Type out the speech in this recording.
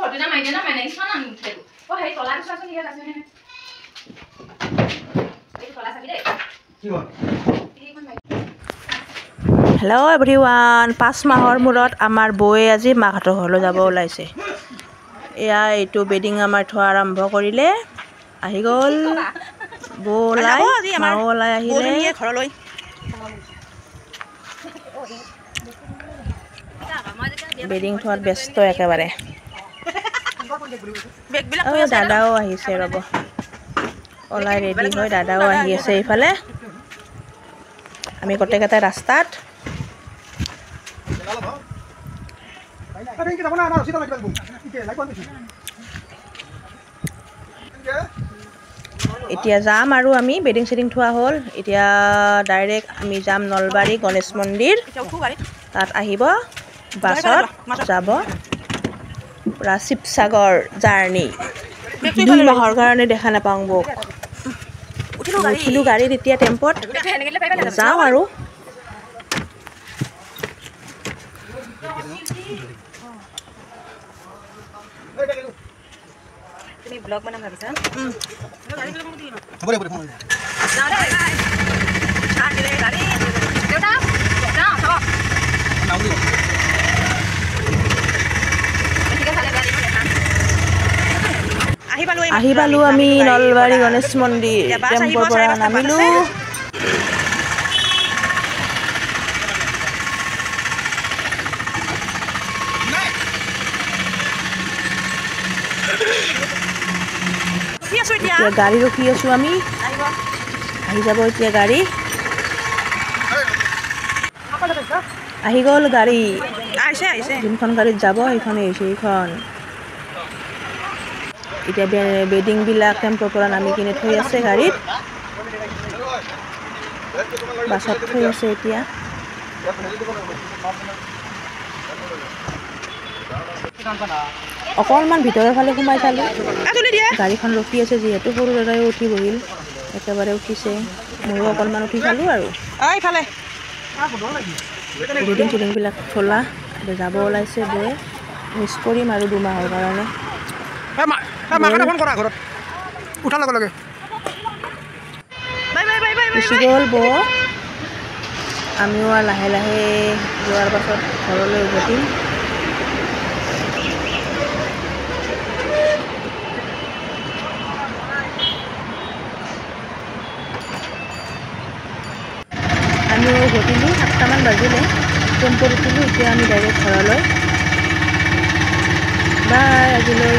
ফটোটা মাৰি দিয়া না মানে ইমান আনি উঠেটো অ হেৰি তলা দিছাচোন ঠিক আছে নে এই তলা চাবি দেই কি হ'ল হেল্ল' এভৰিৱান 5 মাহৰ মূৰত আমাৰ বৌয়ে আজি মাহঁতৰ ঘৰলৈ যাব ওলাইছে এয়া এইটো বেডিং আমাৰ থোৱা আৰম্ভ কৰিলে আহি গ'ল বৌ ওলাই মাও ওলাই আহিলে ঘৰলৈ বেডিং থোৱাত ব্যস্ত একেবাৰে দাদাও আহিছে ৰ'ব ওলাই ৰেডি হৈ দাদাও আহি আছে এইফালে আমি গোটেইকেইটা ৰাস্তাত এতিয়া যাম আৰু আমি বেডিং চেডিং থোৱা হ'ল এতিয়া ডাইৰেক্ট আমি যাম নলবাৰী গণেশ মন্দিৰ তাত আহিব বাছত যাব পুৰা শিৱসাগৰ জাৰ্ণি 2 মাহৰ কাৰণে দেখা নাপাওঁ বৌক উঠিলোঁ গাড়ীত এতিয়া টেম্পত যাওঁ আৰু তুমি ব্লগ বনাম ভাবিছা হ'ব দে ফোন যাও দে চাহ দিলে গাড়ী দেউতা যাও চাও নাও দিব আহি পালো আমি নলবাৰী গণেশ মন্দিৰ টেম্পৰ পৰা নামিলো এতিয়া গাড়ী ৰখি আছো আমি আহি যাব এতিয়া গাড়ী আহি গ'ল গাড়ী যোনখন গাড়ীত যাব সেইখনে আহিছে এইখন এতিয়া বেডিংবিলাক টেম্পৰ পৰা নামি কিনে থৈ আছে গাড়ীত বাছত থৈ আছে এতিয়া অকণমান ভিতৰৰ ফালে সোমাই চালোঁ গাড়ীখন ৰখি আছে যিহেতু সৰু দাদায়ো উঠি বহিল একেবাৰে উঠিছে ময়ো অকণমান উঠি চালোঁ আৰু বেডিং চেডিংবিলাক থলা যাব ওলাইছে বৌয়ে মিছ কৰিম আৰু 2 মাহৰ কাৰণে গুচি গ'ল বৌ আমিও লাহে লাহে যোৱাৰ পাছত ঘৰলৈ উভতিম আমিও উভতিলোঁ 7টামান বাজিলে টেম্পত উঠিলোঁ এতিয়া আমি ডাইৰেক্ট ঘৰলৈ বাই আজিলৈ